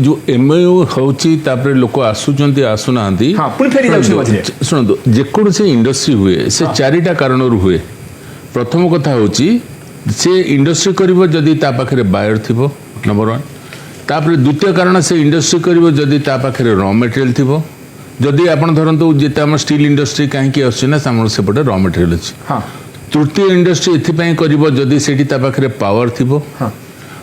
जो MOU hopper लोक आसुंच आसुना शुणु जेकोसी इंडस्ट्री हुए से चारिटा कारण हुए। प्रथम कथा हूँ से इंडस्ट्री कर जदि पाखे बायर थी नंबर वन। तापर द्वितीय कारण से इंडस्ट्री कर जदि पाखे र मटेरियल थी। जदि आप धरतु जिते आम स्टील इंडस्ट्री कहीं आसना सेपटे र मटेरियल अच्छी। तृतीय इंडस्ट्री एपाई कर जदि से पाखे पावर थी।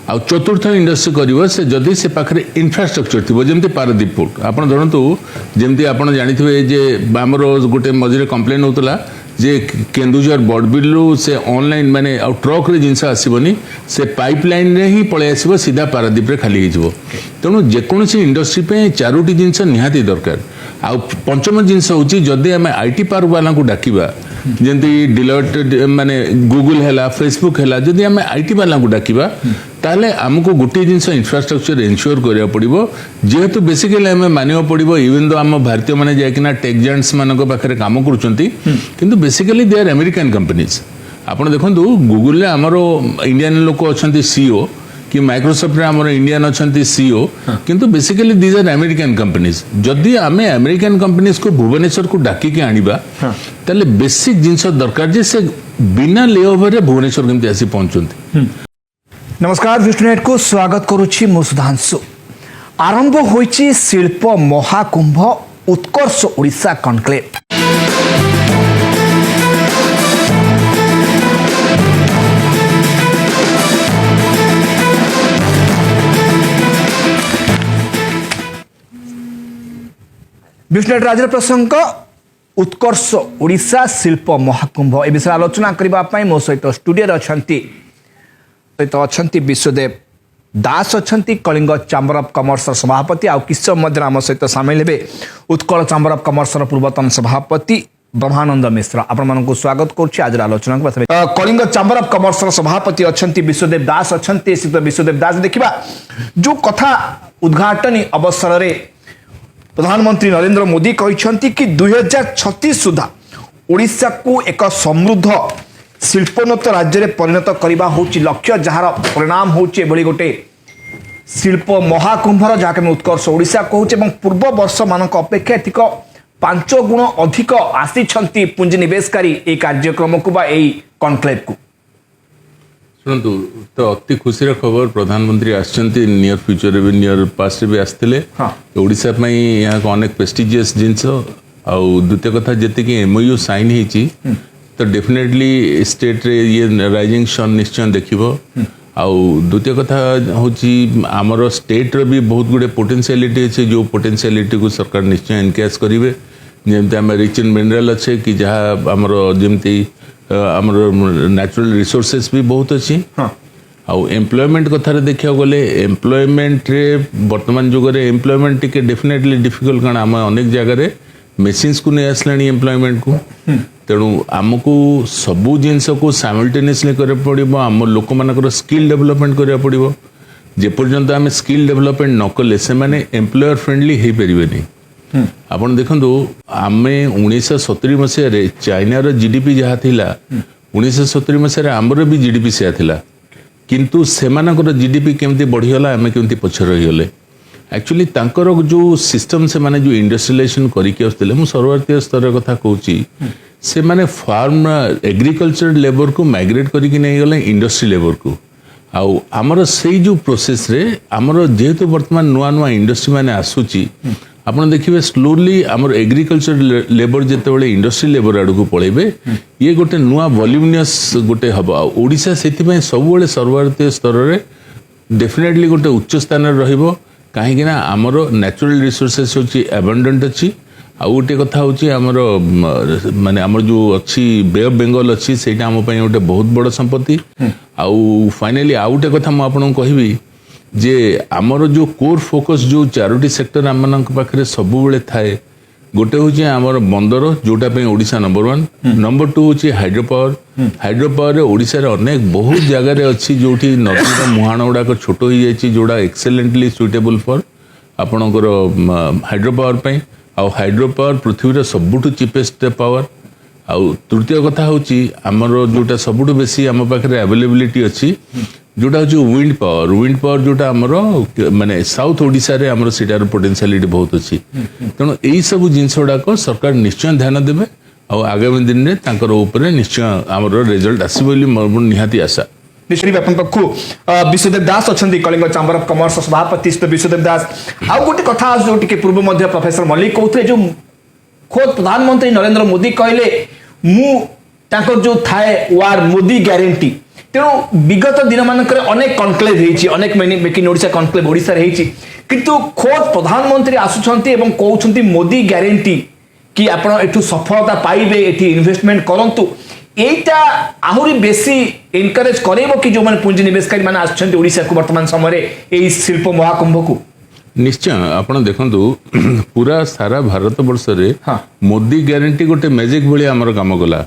आ चतुर्थ इंडस्ट्री कर से जदि से पाखे इन्फ्रास्ट्रक्चर थी जमी पारादीप पोर्ट आप धरतु जमी आप जानी जे आमर गोटे मझे कम्प्लेन होता जे केन्दुझर बड़बिलू से ऑनलाइन माने आ ट्रक रे जिनस आसबनी से पाइपलाइन रे ही पळे आसीबो सीधा पारादीप रे खाली हो। तेणु जेकोसी इंडस्ट्री पे चारोटी जिनस निहाती दरकार। आ पंचम जिनस होची जदि आम आईटी पार्क वाला को डाकिबा जंती डिलॉयट माने गूगल हैला फेसबुक हैला जदि आम आईटी वाला को डाकिबा ताले आमको गोटे जिनस इंफ्रास्ट्रक्चर एनश्योर करिया पड़िबो। जेहेतु बेसिकली आम मानिबा पड़िबो इवन दो आम भारतीय माने जायकिना टेक जायंट्स मानक पाखरे काम करूचंती किंतु basically they are American companies. आप देखंतु गूगल रे हमरो इंडियन लोक अछंती सीईओ कि माइक्रोसॉफ्ट रे हमरो इंडियन अछंती सीईओ किंतु basically these are American companies. जदि आमे अमेरिकन कंपनीज को भुवनेश्वर को डाकी के आनिबा ताले बेसिक जिनस दरकार जे से बिना लेओवर रे भुवनेश्वर केमति आसी पहुंचंती। नमस्कार विष्णुनेट को स्वागत करुछि मु सुधांशु। आरंभ होइछि शिल्प महाकुंभ उत्कर्ष ओडिशा कॉन्क्लेव। विष्णुनेट राज्य प्रसंग उत्कर्ष ओडिशा शिल्प महाकुंभ ए विषय आलोचना करने मो सहित स्टूडियो अच्छा विश्वदेव दास अच्छा कलिंग चैम्बर ऑफ कॉमर्स सभापति आउ किस आम सहित सामिल हे उत्कल चैम्बर ऑफ कॉमर्स पूर्वतन सभापति ब्रह्मानंद मिश्र। आपण स्वागत करुच्ची आज आलोचना कलिंग चैम्बर ऑफ कॉमर्स सभापति अच्छा विश्वदेव दास अच्छा विश्वदेव दास देखा जो कथा उद्घाटन अवसर में प्रधानमंत्री नरेंद्र मोदी कहते कि 2036 सुधा ओडिशा को एक समृद्ध शिल्पोन्नत राज्य में परिणत करने हूँ लक्ष्य जार परिणाम हूँ गोटे शिल्प महाकुंभर जहाँकि उत्कर्ष ओडिशा कहूँ पूर्व वर्ष मान अपेक्षा ठीक 5 गुण अधिक आसी पुंजीनिवेशकारी ये कार्यक्रम को कॉन्क्लेव को शुणु तो अति खुशी खबर प्रधानमंत्री आसचंती नियर फ्यूचर भी नियर पास्ट भी आसते ओडिशा यहाँ अनेक प्रेस्टिजियस जिनस आउ द्वितीय कथा जी एमओयू साइन होती तो डेफिनेटली स्टेट रे ये राइजिंग सन निश्चय देखिबो। आउ द्वितीय कथा होची आमर स्टेट रे भी बहुत गुडे पोटेंशियलिटी अच्छे जो पोटेंशियलिटी को सरकार निश्चय एनकैश करिवे जेमते आम रिच इन मिनरल अच्छे कि जहाँ आमर जमती आमर नेचुरल रिसोर्सेस भी बहुत अच्छी। आउ एम्प्लॉयमेंट कथा देखा गले एम्प्लॉयमेंट रे वर्तमान जुग रे एम्प्लॉयमेंट टिके डेफिनेटली डिफिकल्ट कारण आम अनेक जगह मेसिन्स को नहीं आसलानी एम्प्लॉयमेंट को। तेणु आमको सबू जिनस को साइमल्टेनियसली करा पड़ो आम लोक मानकर स्किल डेवलपमेंट करा पड़ो। जेपर्यंत आम स्किल डेवलपमेंट न कले से माने एम्प्लॉयर फ्रेंडली हो पारे। आपन देखंतु आमे 1970 मसीह चाइनार जीडीपी जहाँ थिला 1970 मसीह आमर भी जीडीपी से थिला किंतु सेमानकर जीडीपी केमती बढ़ीगला आमे केमती पछ रहीगले। एक्चुअली तांकर जो सिस्टम से माने जो इंडस्ट्रियलाइजेशन करिके आसले मु सर्वभारतीय स्तर कथा कहूची से माने फार्म एग्रीकल्चर लेबर को माइग्रेट करिके नहीं गले इंडस्ट्री लेबर को। आउ आमर से जो प्रोसेस रे आमर जेहेतु वर्तमान नुआ नुआ इंडस्ट्री माने आसुची आपन देखिए स्लोली आमर एग्रीकल्चर लेबर जेते बळे इंडस्ट्री लेबर आड़ को पळेबे ये गोटे नुआ वॉल्यूमिनस गोटे हबो। ओडिशा सेति पय सब बळे सर्वभारतीय स्तर रे डेफिनेटली गोटे उच्च स्थान रे रहिबो कहीं आमर नेचुरल रिसोर्सेस होची एबंडेंट अच्छी। आउ गोटे कथा होची आमर माने आमर जो अच्छी बे ऑफ बेंगल अच्छी सेटा आम पय गोटे बहुत बड़ संपत्ति। आउ फाइनली आउ गोटे कथा मु आपन कहबी जे आमर जो कोर फोकस जो चारोटी सेक्टर आम मानक पाखरे सबु बेले थाए गोटे होची आमर बंदर जोटा पे ओडिशा नंबर 1 नंबर 2 होची हाइड्रो पावर रे ओडिशा रे अनेक बहुत जगह रे अच्छी जोठी नदी मुहाण गुड़ाक छोट हो जाइए जोड़ा एक्सेलेंटली सुइटेबल फॉर आपणकर हाइड्रो पावर पे। आउ हाइड्रो पावर पृथ्वी रे सबुठु चीपेस्ट पावर। आउ तृतीय कथा होची आमर जोटा सबुठु बेसी आम पाखरे अवेलेबिलिटी अच्छी जोटा हूँ विंड पावर जोटा आमर माने साउथ ओडिशा रे आमर सीटार पोटेंशियलिटी बहुत अच्छी तेणु यही सब जिनस गुड़ाक सरकार निश्चय ध्यान देवे और आगामी दिन में तांकर ऊपर निश्चय आमर रिजल्ट आसो बोली मोर निहाती आशा निश्चय अपन पाखु विश्वदेव दास अच्छा कलिंग चैम्बर ऑफ कॉमर्स सभापति श्री विश्वदेव दास आउ गोटे कथा जो टिके पूर्व मध्य प्रोफेसर मल्लिक कहते जो खोद प्रधानमंत्री नरेंद्र मोदी कहले मु तांकर जो थाए वार मोदी ग्यारंटी तेणु विगत दिन मानक अनेक कनक्लेव होती अनेक make in Odisha conclave Odisha किंतु खोद प्रधानमंत्री आसुंच कहते मोदी ग्यारंटी कि आपण एठू सफलता पाइबे एठी इन्वेस्टमेंट करंतु एटा आहुरी बेसी एनकरेज करेबो कि जो माने पुंजी निवेशकारी माने आछंती ओडिशा को वर्तमान समय रे शिल्प महाकुंभ को निश्चय आपण देखंतु पूरा सारा भारत वर्ष रे मोदी ग्यारंटी गोटे मैजिक भली हमर काम गला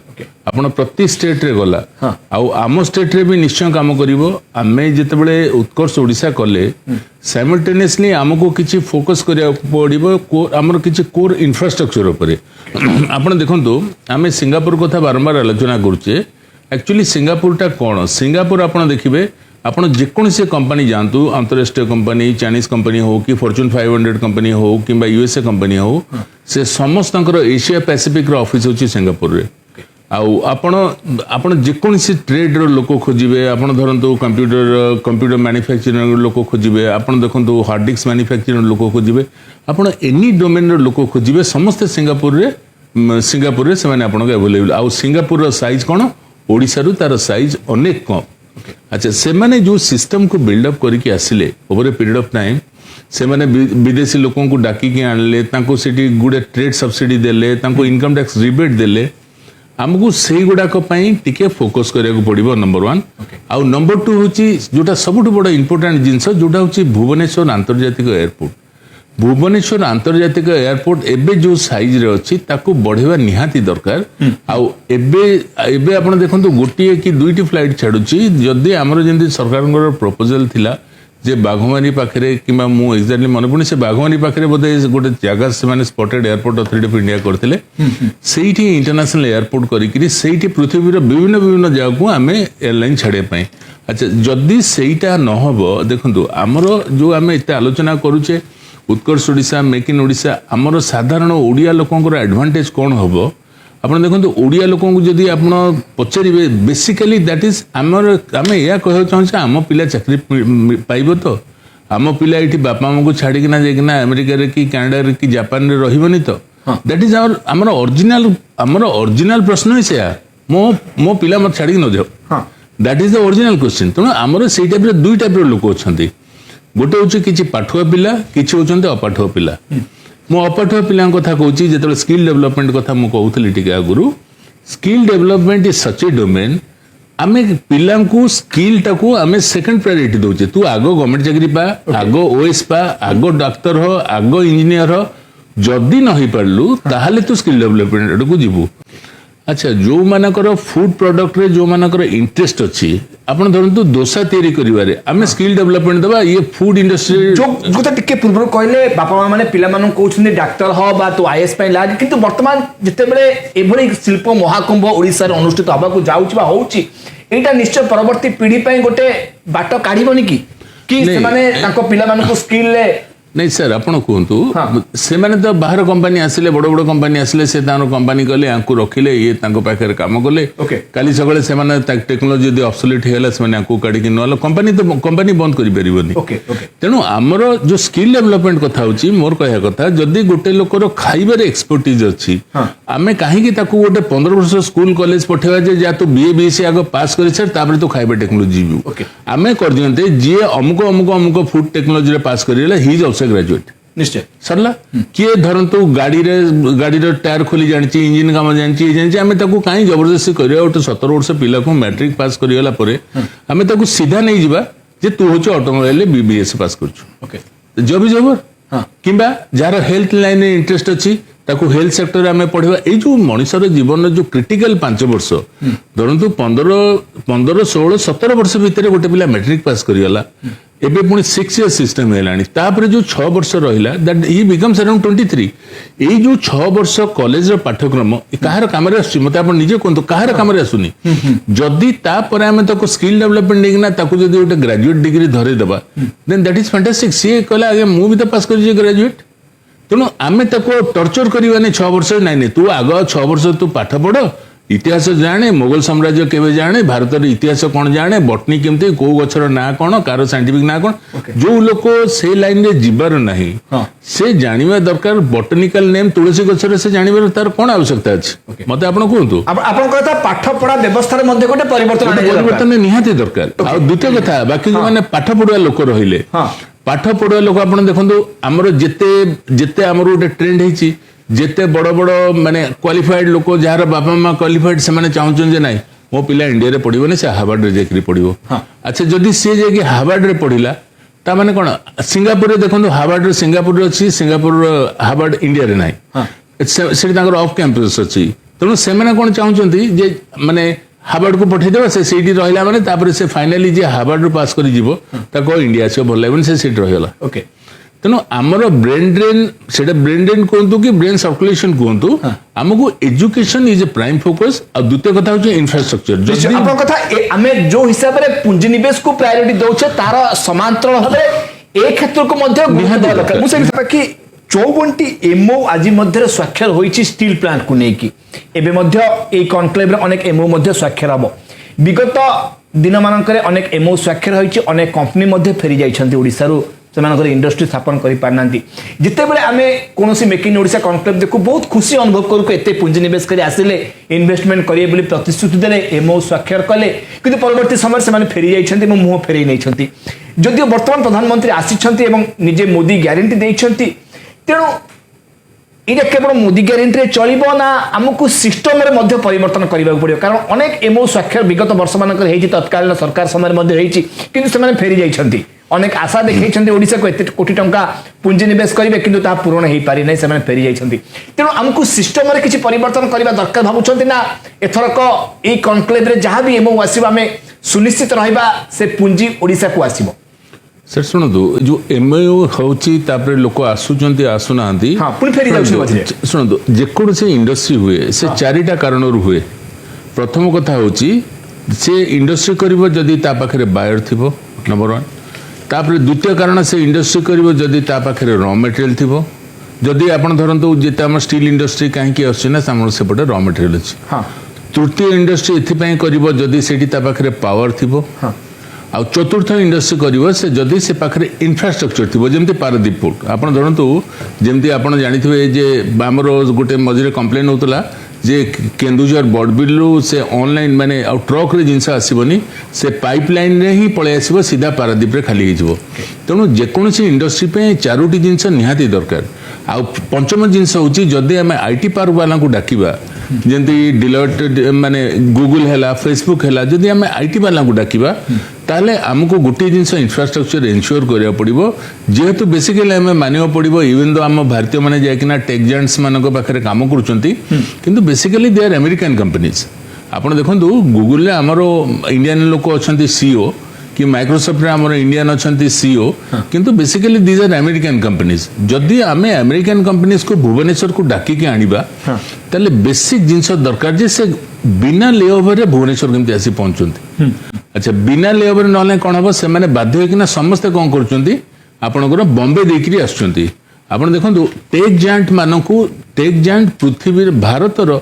आपण प्रति स्टेट रे गला आउ आम स्टेट रे भी निश्चय काम करिवो आमे जते बेले उत्कर्ष ओडिशा कले साइमल्टेनियसली हमको किछि फोकस करिया पड़िबो हमर किछि कोर इंफ्रास्ट्रक्चर ऊपर आपण देखंतु आमे सिंगापुर कथा बारंबार आलोचना करूचे एक्चुअली सिंगापुर टा कोन सिंगापुर आपण देखिबे आपण जेकोसी कंपनी जातु अंतरराष्ट्रीय कंपनी चाइनीज कंपनी हो कि फॉर्च्यून 500 कंपनी हो कि यूएसए कंपनी हो से समस्त एशिया पैसिफिक रो ऑफिस होची सिंगापुर रे आउ आपण जेकोसी ट्रेड रो लोक खोजिबे आपण धरंतु कंप्यूटर मैन्युफैक्चरिंग लोक खोजिबे आपण देखंतु हार्ड डिस्क मैन्युफैक्चरिंग लोक खोजिबे आपण एनी डोमेन रो लोक खोजिबे समस्त सिंगापुर रे से माने आपण अवेलेबल आउ सिंगापुर रो साइज कोन ओडिसा रु तार साइज अनेक कम अच्छा से माने जो सिस्टम को बिल्डअप करके आसिले over a period of time से माने विदेशी लोगों को डाकी के आनले तांको सिटी गुडे ट्रेड सब्सिडी देले तांको इनकम टैक्स रिबेट देले हमको सेही गुडाक पई टिके फोकस करिया को पड़िबो नंबर 1 आ नंबर 2 होची जोटा सबुठ बड़ इंपोर्टेंट जिंस जोटा होची भुवनेश्वर अंतर्जातिक एयरपोर्ट भुवनेश्वर अंतर्जातिक एयरपोर्ट एबे जो साइज रे अछि ताको बढ़ेवा निहाती दरकार आउ एबे आपण देखंतु गोटिए कि दुईटी फ्लाइट छाडुची जदी हमर जेंति सरकारंगर प्रपोजल थिला जे बाघमारी पाखरे किमा मु एक्जेक्टली मन पुनी से बाघमारी पाखरे बोधे गोटे जगह से माने spotted airport authority of India करथिले सेठी इंटरनेशनल एयरपोर्ट करिकरी सेठी पृथ्वीर विभिन्न जगह को आमे एयरलाइन छाडे पई अच्छा जदी सेटा न होबो देखंतु हमर जो आमे एते आलोचना करूचे उत्कर्ष ओडिशा मेक इन ओडिशा आमर साधारण ओडिया लोकंकर एडवांटेज कौन हम आप देखो ओडिया लोक जदि आप पचारे बेसिकली दैट इज आमर आम या कह चाहूँ आम पिला चाकरी पाइब तो आम पिला ये बापा माँ को छाड़िकिना जाइना अमेरिका रे कि कनाडा रे कि जापान रे रहिबनी तो दैट इज आमर ओरिजिनल प्रश्न ही से मो पिला मत छाड़ी न जाओ that is the original question तेणु आमर से टाइप दुई टाइप लोक अच्छा गोटे हूँ कि पाठुआ पिला किसी होती अपाठुआ पिला मो अपाठुआ पिला कथा कहूँ जो स्किल डेवलपमेंट कथा मुझे टी आगु skill development is such A domain आम पिला स्किल टाकू आम सेकेंड प्रायोरिटी दौचे तू आग गवर्नमेंट चाकरी पा आग ओएस पा आग डाक्तर हो आग इंजीनियर हो जदि न हो पारू ताहले तू स्किल डेवलपमेंट को जीवु अच्छा जो मानकर फूड प्रोडक्ट रे जो मानकर इंटरेस्ट अच्छी आपण धरंतु दोसा तैयारी करिवारे आमे स्किल डेवलपमेंट दबा ये फूड इंडस्ट्री जो गोटे टिके पूर्व कहले बापा माँ माने पिला मानन कहउछन डाक्टर हो बा तो आईएएस पय लाग किंतु वर्तमान जते बेले एभली शिल्प महाकुंभ ओडिसा रे अनुष्ठित होबा को जाउछि बा होउछि एटा निश्चय परवर्ती पीढ़ी पय गोटे बाट काढिबोनी कि से माने ताको पिला मानन को स्किल ले नहीं सर आपण कहतु से माने तो बाहर कंपनी आसिले बड़ बड़ कंपनी आसिले से तानो कंपनी गले आंकु रखिले ये तांको पाखरे काम गले काली सगळे से माने टेक्नोलॉजी यदि ऑब्सोलीट हेला से माने आंकु काढी कि नला कंपनी बंद करि परिबोनी तेनु हमर जो स्किल डेवलपमेंट कथा होची मोर कहया कथा जदी गोटे लोकर खाइबार एक्सपर्टीज अछि आमे काहे कि ताकू गोटे 15 वर्ष स्कूल कॉलेज पठेवा जे जा तो बीए बीएससी आगो पास करि सर तापर तो खाइबा टेक्नोलॉजी जीवु आमे कर दियंते जे अमुक फूड टेक्नोलॉजी रे पास करिला ही इज आल्सो ग्रेजुएट निश्चय सरला किए धरंतु गाड़ी टायर खोली जानची इंजिन काम जानची आमे ताकू काई जबरदस्ती करिया ओटे 17 वर्ष पिला को मैट्रिक पास करियला परे आमे ताकू सीधा नहीं जिबा जे तू होछ ऑटोमोबाइल बीबीएस पास करछु ओके जब जबर किबा जार हेल्थ लाइन रे इंटरेस्ट अछि ताकू हेल्थ सेक्टर आमे पढिबा ए जो मनुष्यर जीवन जो क्रिटिकल 5 वर्ष धरंतु 15 16 17 वर्ष भितर गोटे पिला मैट्रिक पास करियला ଏବେ ପୁଣି 6 year ସିଷ୍ଟମ ହେଲାଣି ତାପରେ ଯୋଉ 6 ବର୍ଷ ରହିଲା that he becomes around 23 ଏଇ ଯୋଉ 6 ବର୍ଷ କଲେଜର ପାଠ୍ୟକ୍ରମ କାହାର କାମରେ ଆସୁଛି ମତେ ଆପଣ ନିଜେ କୁହନ୍ତୁ କାହାର କାମରେ ଆସୁନି ଯଦି ତାପରେ ଆମେ ତାକୁ ସ୍କିଲ୍ ଡେଭଲପମେଣ୍ଟ ନେଇକିନା ତାକୁ ଯଦି ଗୋଟେ ଗ୍ରାଜୁଏଟ୍ ଡିଗ୍ରୀ ଧରେଇଦେବା ଦେନ୍ ଦ୍ୟାଟ୍ ଇଜ ଫାଣ୍ଟାଷ୍ଟିକ ସିଏ କହିଲା ଆଜ୍ଞା ମୁଁ ବି ତ ପାସ୍ କରିଛି ଗ୍ରାଜୁଏଟ୍ ତେଣୁ ଆମେ ତାକୁ ଟର୍ଚର କରିବାନି 6 ବର୍ଷ ନାଇଁ ତୁ ଆଗ 6 ବର୍ଷ ତୁ ପାଠ ପଢ इतिहास जाने मोगल साम्राज्य केवे जाने भारत इतिहास कौन जाने बटनी केमती को गछर ना कौन कार साइंटिफिक ना कौन जो लोक से लाइन रे जिबार नहीं से जानिबा दरकार बटनिकल नेम तुलसी गछर से जानिबार तार कोन आवश्यकता अछि मते आपण कहंतु आपण कहता पाठ पढा व्यवस्था रे मध्ये गोटे परिवर्तन निहाती दरकार आ द्वितीय कथा बाकी जो माने पाठ पढुआ लोक रहिले पाठ पढुआ लोक आपण देखंतु हमर जेते जेते हमर गोटे ट्रेंड हेची जेते बड़ बड़ माने क्वालिफाइड लोक जार बापा माँ क्वालिफाइड से माने चाहूचन जे नाही मो पिला इंडिया रे पढिबो से हार्वर्ड रे जाकरी पढिबो अच्छा जदी से जे कि हार्वर्ड रे पढिला ता माने कोन सिंगापुर रे देखंतु हार्वर्ड रे सिंगापुर रे अछि सिंगापुर हार्वर्ड इंडिया रे नाही से तांकर ऑफ कैंपस अछि तनो से माने कोन चाहूचंती जे माने हार्वर्ड को पठै देबा से सीटी रहिला माने तापर से फाइनली जे हार्वर्ड रो पास करि जिवो ताको इंडिया से भल लागबन से सीट रहिला ओके तेणु आमर ब्रेन ड्रेन से ब्रेन ड्रेन कहतु कि ब्रेन सर्कुलेशन कहतु आमको education is a prime focus और द्वितीय कथा होची इंफ्रास्ट्रक्चर आपन कथा आमे जो हिसाब रे पुंजी निवेश को प्रायोरिटी दउछे तार समांतर भाबे ए क्षेत्र को मध्ये गुरुत्व दरकार मु से हिसाब कि 54टी एमओ आज मध्य स्वाक्षर होईची स्टील प्लांट को नेकी एबे मध्य ए कॉन्क्लेव रे अनेक एमओ मध्य स्वाक्षर हबो विगत दिन मानकरे अनेक एमओ स्वाक्षर होईची अनेक कंपनी मध्य फेरी जाइछंती ओडिसा रो से इंडस्ट्री स्थापन कर पारना जिते बड़े आम कौन मेक इन ओडिशा कॉन्क्लेव देखू बहुत खुशी अनुभव करूँ एत पुंजी निवेश कर आसिले इन्वेस्टमेंट करेंगे प्रतिश्रुति देले एमओ स्वाक्षर कले कि परवर्ती समय से फेरी जाइए मुह फेरई नहीं जदिव बर्तमान प्रधानमंत्री आसी निजे मोदी ग्यारंटी देते तेणु ये केवल मोदी ग्यारंटी चलो ना आमको सिस्टम में परिवर्तन करने पड़ो कारण अनेक एमओ स्वाक्षर विगत वर्ष मान तत्कालीन सरकार समय कि फेरी जाइए अनेक आशा देखते ओडिशा को एत कोटी टंका पुंजी निवेश करेंगे किंतु ता पूरण हो पारि नहीं से फेरी जाइए तेणु आमको सिस्टम में किसी परिवर्तन करने दरकार भावुं ना एथरक ये कॉन्क्लेव रे जहाँ भी एमओ आसो आम सुनिश्चित रहा से पुंजी ओडिशा को आसो सर शुणु जो एमओ होची तापर लोक आसुचंती आसुना शुणु जेकोसी इंडस्ट्री हुए से चारिटा कारण हुए प्रथम कथा होची से इंडस्ट्री करिवो जदी ता पाखरे बायर थिबो नंबर 1 तापर द्वितीय कारण से इंडस्ट्री करिवो जदी ता पाखरे रॉ मटेरियल थिबो जदी आपण धरंतु जेते हम स्टील इंडस्ट्री काहेकि आछे ना सामर सेपटे रॉ मटेरियल अछि तृतीय इंडस्ट्री एथि पई करिवो जदी सेठी ता पाखरे पावर थिबो आ चतुर्थ इंडस्ट्री करिवो से जदी से पाखरे इंफ्रास्ट्रक्चर थिबो जेमति पारादीप पोर्ट आपण धरंतु जेमति आपण जानिथिबे जे हमर गोटे मझिरे कंप्लेन होतला जे केन्दुझर बड़बिलू से ऑनलाइन माने आ ट्रक रे जिनस आसीबनी से पाइपलाइन रे ही पळे आसीबो सीधा पारादीप रे खाली हिजबो तेणु जेकोसी इंडस्ट्री पे चारोटी जिनस निहाती दरकार आ पंचम जिनस होची जदी हम आईटी पार्क वाला को डाकिबा जेंति डिलॉयट माने गूगल हैला फेसबुक हैला जदी हम आईटी वाला को डाकिबा ताले हमको गोटे जिनस इंफ्रास्ट्रक्चर एनश्योर करिया पड़िबो जेहेतु बेसिकली हमें मानियो पड़िबो इवन दो हम भारतीय माने जायकिना टेक जायंट्स मानको पाखरे काम करूचंती किंतु basically they are American companies आपण देखंतु गूगल रे हमरो इंडियन लोक अछंती सीईओ कि माइक्रोसॉफ्ट रे हमरो इंडियन अछंती सीईओ किंतु basically these are American companies जदी हमें अमेरिकन कंपनीज को भुवनेश्वर को डाकी के आनिबा ताले बेसिक जिंस दरकार जे से बिना लेओवर रे भुवनेश्वर केमती आसी पहुंचंती अच्छा बिना लेओवर नले कोन हबो से माने बाध्य होकिना समस्त कोन करचंती आपनकर बॉम्बे देकरी आछंती आपण देखंतु टेक जायंट मानकू टेक जायंट पृथ्वी भारतर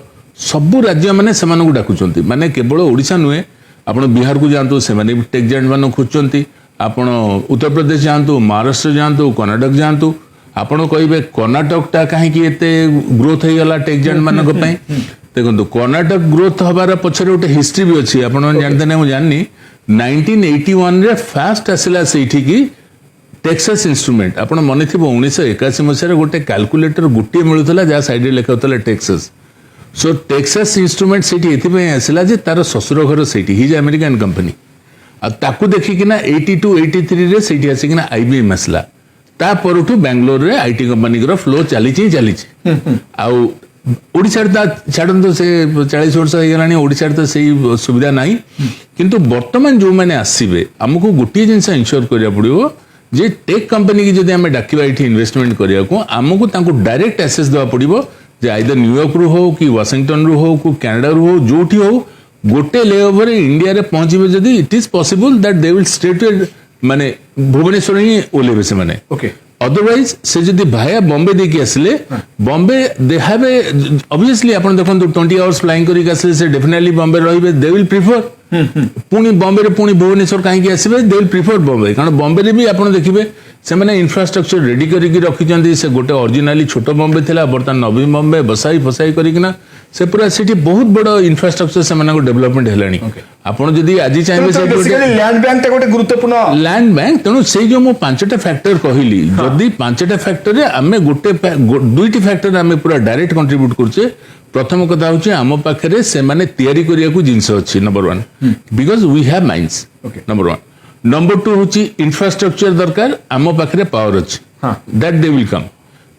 सब राज्य माने सेमानकू डाकुचंती माने केवल ओडिशा नुहे आपण बिहार को जानतु से माने टेक जायंट मान खोजचंती आपण उत्तर प्रदेश जानतु महाराष्ट्र जानतु कर्नाटक जानतु आपण कहबे कर्नाटक ता काहे कि एते ग्रोथ हे गला टेक जायंट मानक पई देखंतु कर्नाटक ग्रोथ हबार पछरे गोटे हिस्ट्री भी अछि आपण जानते नै मु जाननी 1981 रे फास्ट आसिला सेठी की टेक्सास इंस्ट्रूमेंट आपण मने थिबो 1981 मसिया गोटे कैलकुलेटर गुटी मिलुतला जा साइड रे लेखाउतला टेक्सास सो टेक्सास इंस्ट्रूमेंट सेठी एथिपे आसिला जे तार ससुर घर सेठी हिज अमेरिकन कंपनी आ ताकू देखिकिना 82 83 रे सेठी आसिकिना आईबीएम आसला ता परठू बेंगलोर रे आईटी कंपनी ग्रो फ्लो चली आउ ओडिशा छाड़ू से 40 वर्ष हो गलानी ओडिशा तो सही सुविधा नहीं किंतु वर्तमान जो मैंने आसबे आमको गोटे जिनस इनश्योर करा पड़ो जे टेक कंपनी की जब आम डाकिबा ये इन्वेस्टमेंट करने आमको डायरेक्ट एक्सेस देवा पड़ो जे आइदर न्यूयॉर्क रु हो कि वाशिंगटन रु हो कि कनाडा रु हो जोठी हो गोटे लेओवर इंडिया रे पहुंचे जदि it is possible that they will straight माने भुवनेश्वर ही ओलेबे से माने ओके अदरवाइज से जदि भाया बॉम्बे देखिए आसले Bombay they have a obviously आपण देखंतु 20 आवर्स फ्लाइंग करिक आसले से डेफिनेटली बॉम्बे रहिबे दे विल प्रिफर पुणी बॉम्बे रे पुणी भुवनेश्वर कहीं आसबे दे विल प्रिफर बॉम्बे कारण बॉम्बे रे भी आपण देखिबे से माने इंफ्रास्ट्रक्चर रेडी करिक रखिचंदी से गोटे ओरिजिनली छोट बॉम्बे थिला बर्तमान नवी बॉम्बे बसाई फसाई करिकना से पूरा सिटी बहुत बड़ इंफ्रास्ट्रक्चर से माने डेवलपमेंट हेलानी आपण जदी आज चाहिबे से बेसिकली लैंड बैंक गोटे गुरुत्वपूर्ण लैंड बैंक तेणु से जो मु पांचटा फैक्टर कहली जदि पांचटा फैक्टर रे आमे गोटे दुईटी फैक्टर आमे पूरा डायरेक्ट कंट्रीब्यूट करछे प्रथम कथा होची आम पाखरे से माने तयारी करिया को जिंस अछि number 1 because we have minds number 1 number 2 होची इंफ्रास्ट्रक्चर दरकार आम पाखरे पावर अछि दैट दे विल कम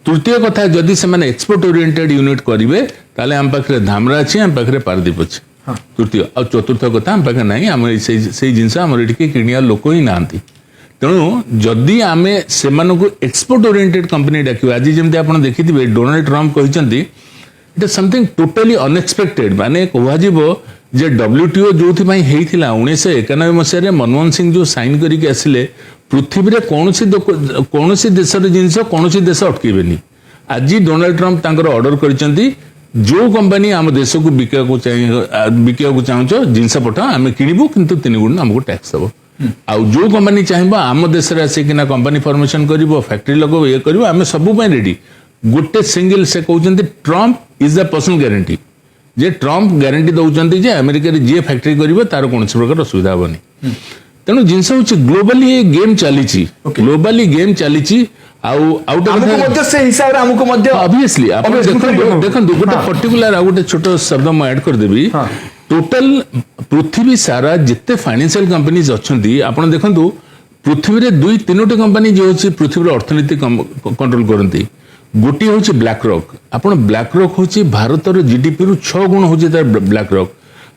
तृतीय कथा जदि से माने एक्सपोर्ट ओरिएंटेड यूनिट करिवे ताले आम पाखरे धामरा अछि आम पाखरे पारदीप अछि तृतीय और चतुर्थ कथा आम पाखरे नाही आम से जिंस हमर एटिके किनिया लोक ही नांती तेणु जदि आमे सेमानको एक्सपोर्ट ओरिएंटेड कंपनी डाकिबा आज जेमते आपण देखिथिबे डोनाल्ड ट्रम्प कहिसंती it is something totally unexpected माने कहवाजिबो जे WTO जो होता 1991 मसीह मनमोहन सिंह जो साइन करके आसिले पृथ्वी रे कौन देशर जिनस कौन देश अटकेबेनी आज डोनाल्ड ट्रम्प तांकर ऑर्डर करचंती जो कंपनी आम देश को बिका चाहूच जिनस पठा आम किणबू किंतु 3 गुण आमको टैक्स दबो आउ जो कंपनी चाहिए आम देश रे आसिकिना कंपनी फॉर्मेशन करिवो फैक्ट्री लगो ये करिवो आम सब रेडी गोटे सिंगल से कहते Trump is the personal guarantee J Trump guarantee दौरान जे अमेरिका जी फैक्ट्री करिवो तार कौन प्रकार असुविधा हेनी तेणु जिनस हूँ ग्लोबली ये गेम चली ग्लोबली गेम चली ऑब्वियसली देखो गोटे पर्टिकुलर गोटे छोट शब्द मैं ऐड करदेवी टोटल पृथ्वी सारा जिते फाइनेंशियल कंपनीज अच्छी आप देखो पृथ्वी रे 2-3 कंपनी जो अच्छी पृथ्वी अर्थनीति कंट्रोल करती गोटे हूँ ब्लैक रॉक आपण ब्लैक रॉक हूँ भारत जीडीपी रु 6 गुण हूँ ब्लैक रॉक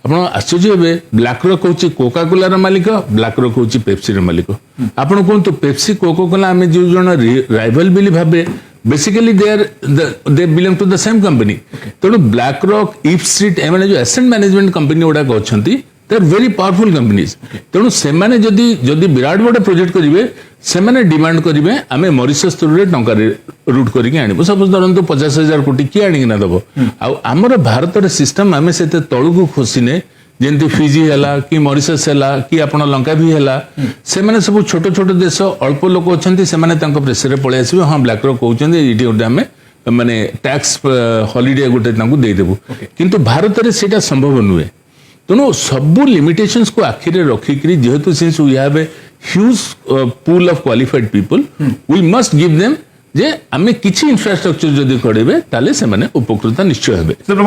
आप आश्चर्य हे ब्लैक रॉक हूँ कोका कोलार मालिक ब्लैक रॉक हूँ पेप्सी मालिक आपण कहतु पेप्सी कोका कोला आम जो जन राइवल बिली भाबे basically they belong to the same company तेणु ब्लैक रॉक इफ स्ट्रीट एम जो एसेट मैनेजमेंट कंपनी गुड़ाक अच्छा they are very powerful companies तेणु से जदि विराट बड़े प्रोजेक्ट करेंगे से डिमांड करेंगे आम मॉरिशस थ्रू टंका रूट करके आनबू सपोज धरतु 50,000 कोटी किए आनिकिना दब आमर भारत सिस्टम आम से तलू खोसीने जमी फिजी है कि मॉरिशस है कि आप लंका भी है से सब छोट छोट देश अल्प लोक अच्छा से प्रेसर पलि आसवे हाँ ब्लैक रॉक कहते ये गोटे आम माने टैक्स हॉलिडे गोटे देदेबू किंतु भारत में सेटा संभव नुहे तेणु सबू लिमिटेशंस को आखिरे रखिक जेहेतु since we have a huge pool of qualified people we must give them जे आमे किछि इंफ्रास्ट्रक्चर जदि करेबे ताले से माने उपकृत निश्चय हेबे।